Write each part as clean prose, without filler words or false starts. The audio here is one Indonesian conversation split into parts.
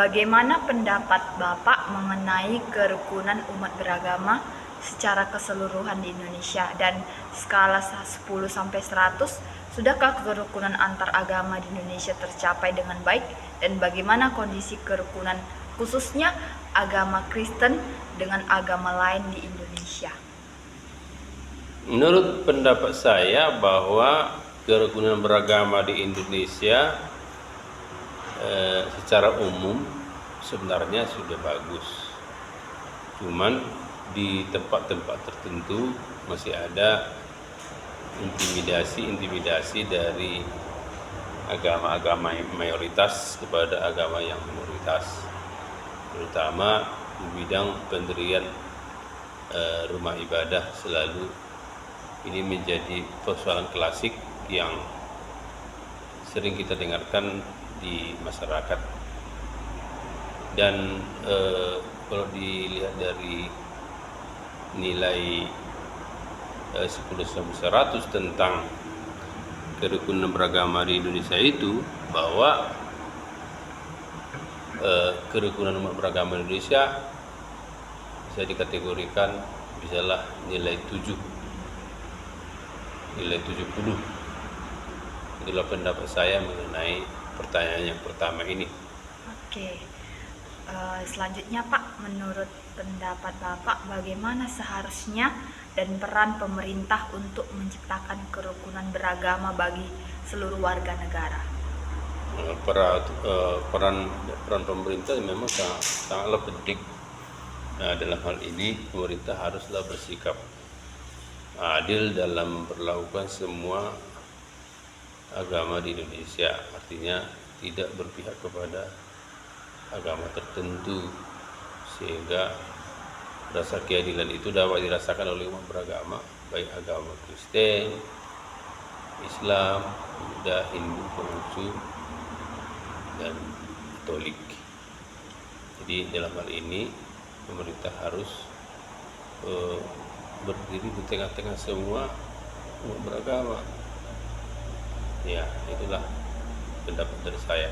bagaimana pendapat Bapak mengenai kerukunan umat beragama secara keseluruhan di Indonesia, dan skala 10 sampai 100, sudahkah kerukunan antar agama di Indonesia tercapai dengan baik, dan bagaimana kondisi kerukunan khususnya agama Kristen dengan agama lain di Indonesia? Menurut pendapat saya bahwa kerukunan beragama di Indonesia secara umum sebenarnya sudah bagus. Cuman di tempat-tempat tertentu masih ada intimidasi dari agama-agama mayoritas kepada agama yang minoritas, terutama di bidang pendirian rumah ibadah. Selalu ini menjadi persoalan klasik yang sering kita dengarkan di masyarakat. Dan kalau dilihat dari nilai 10/100 tentang kerukunan beragama di Indonesia itu, bahwa kerukunan umat beragama di Indonesia bisa dikategorikan bisalah nilai 70. Itulah pendapat saya mengenai pertanyaan yang pertama ini. Oke, selanjutnya Pak, menurut pendapat Bapak, bagaimana seharusnya dan peran pemerintah untuk menciptakan kerukunan beragama bagi seluruh warga negara? Peran pemerintah memang sangatlah penting. Nah, dalam hal ini pemerintah haruslah bersikap adil dalam memperlakukan semua agama di Indonesia, artinya tidak berpihak kepada agama tertentu, sehingga rasa keadilan itu dapat dirasakan oleh umat beragama, baik agama Kristen, Islam, Buddha, Hindu, Konghucu, dan Katolik. Jadi dalam hal ini pemerintah harus berdiri di tengah-tengah semua umat beragama. Ya, itulah pendapat dari saya.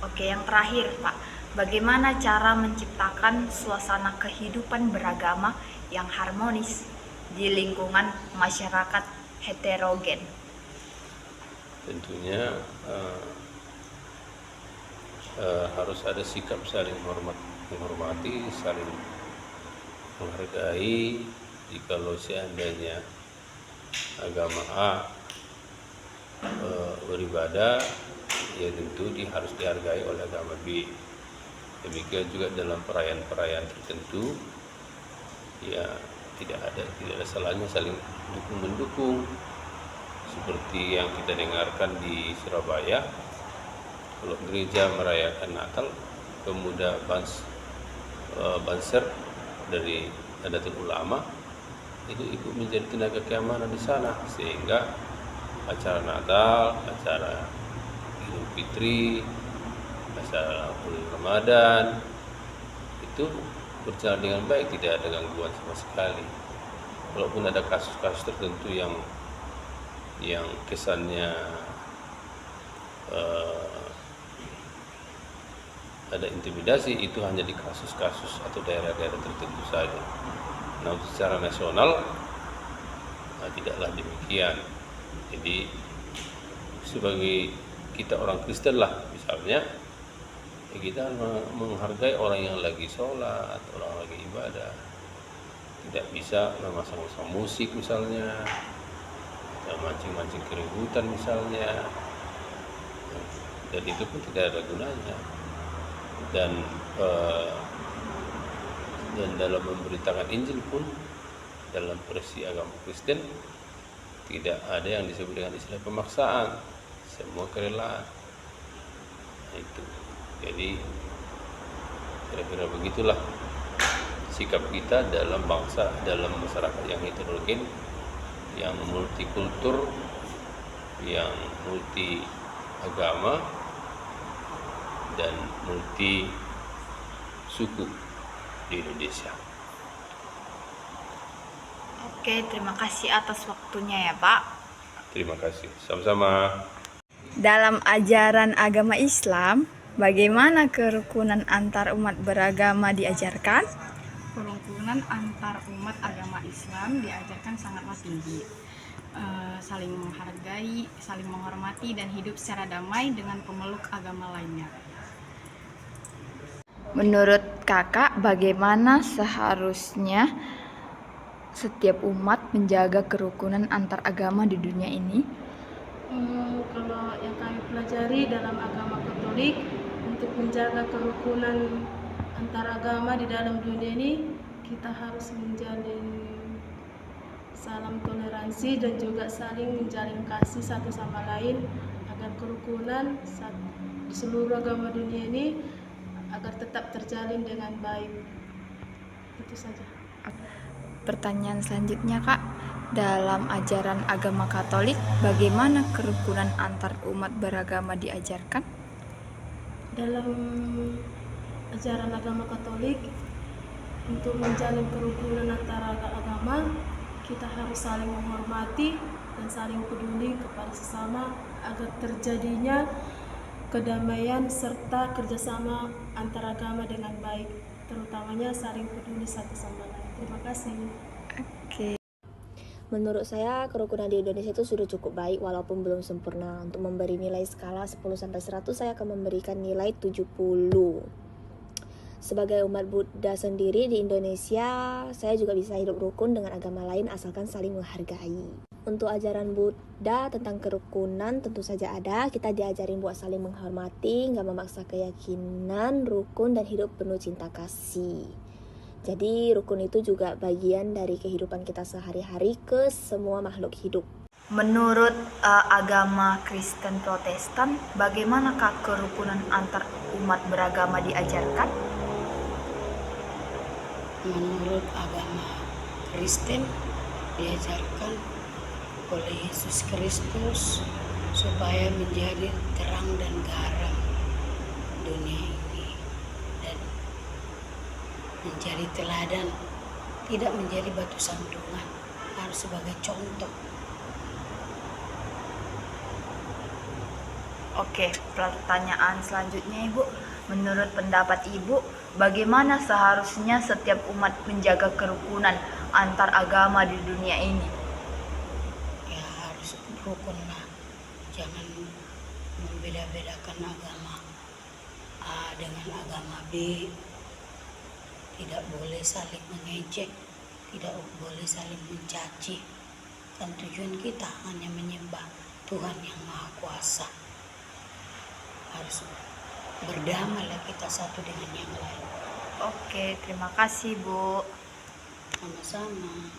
Oke, yang terakhir Pak, bagaimana cara menciptakan suasana kehidupan beragama yang harmonis di lingkungan masyarakat heterogen? Tentunya harus ada sikap saling menghormati, saling menghargai. Jikalau seandainya agama A beribadah, ya tentu harus dihargai oleh agama B. Demikian juga dalam perayaan-perayaan tertentu, ya tidak ada salahnya saling mendukung. Seperti yang kita dengarkan di Surabaya, kalau gereja merayakan Natal, pemuda Banser dari Nahdlatul Ulama itu ikut menjadi tenaga keamanan di sana, sehingga acara Natal, acara Idul Fitri, acara Ramadan itu berjalan dengan baik, tidak ada gangguan sama sekali. Walaupun ada kasus-kasus tertentu yang kesannya ada intimidasi, itu hanya di kasus-kasus atau daerah-daerah tertentu saja. Nah, secara nasional tidaklah demikian. Jadi sebagai kita orang Kristen lah misalnya, ya kita menghargai orang yang lagi sholat, orang lagi ibadah. Tidak bisa memasang-masang musik misalnya, atau mancing-mancing keributan misalnya, dan itu pun tidak ada gunanya. Dan dalam memberitakan Injil pun dalam versi agama Kristen tidak ada yang disebut dengan istilah pemaksaan, semua kerelaan. Itu jadi kira-kira begitulah sikap kita dalam bangsa, dalam masyarakat yang heterogen, yang multikultur, yang multi agama, dan multi suku di Indonesia. Oke, terima kasih atas waktunya ya Pak. Terima kasih, sama-sama. Dalam ajaran agama Islam, Bagaimana kerukunan antar umat beragama diajarkan? Kerukunan antar umat agama Islam diajarkan sangatlah tinggi, saling menghargai, saling menghormati, dan hidup secara damai dengan pemeluk agama lainnya. Menurut kakak, bagaimana seharusnya setiap umat menjaga kerukunan antar agama di dunia ini? Kalau yang kami pelajari dalam agama Katolik, untuk menjaga kerukunan antar agama di dalam dunia ini, kita harus menjalin salam toleransi dan juga saling menjalin kasih satu sama lain agar kerukunan di seluruh agama dunia ini agar tetap terjalin dengan baik. Itu saja. Pertanyaan selanjutnya, Kak. Dalam ajaran agama Katolik, bagaimana kerukunan antar umat beragama diajarkan? Dalam ajaran agama Katolik, untuk menjalin kerukunan antara agama, kita harus saling menghormati dan saling peduli kepada sesama agar terjadinya kedamaian serta kerjasama antar agama dengan baik, terutamanya saling peduli satu sama lain. Terima kasih. Oke. Menurut saya, kerukunan di Indonesia itu sudah cukup baik walaupun belum sempurna. Untuk memberi nilai skala 10-100, saya akan memberikan nilai 70. Sebagai umat Buddha sendiri di Indonesia, saya juga bisa hidup rukun dengan agama lain asalkan saling menghargai. Untuk ajaran Buddha tentang kerukunan tentu saja ada. Kita diajarin buat saling menghormati, gak memaksa keyakinan, rukun, dan hidup penuh cinta kasih. Jadi rukun itu juga bagian dari kehidupan kita sehari-hari ke semua makhluk hidup. Menurut agama Kristen Protestan, bagaimanakah kerukunan antar umat beragama diajarkan? Menurut agama Kristen diajarkan oleh Yesus Kristus supaya menjadi terang dan garam dunia ini dan menjadi teladan, tidak menjadi batu sandungan, harus sebagai contoh. Oke, pertanyaan selanjutnya, Ibu. Menurut pendapat Ibu, bagaimana seharusnya setiap umat menjaga kerukunan antar agama di dunia ini? Ya harus rukun lah, jangan membeda-bedakan agama A dengan agama B. Tidak boleh saling mengejek, tidak boleh saling mencaci. Kan tujuan kita hanya menyembah Tuhan yang Maha Kuasa. Harus berdamailah kita satu dengan yang lain. Oke, terima kasih, Bu. Sama-sama.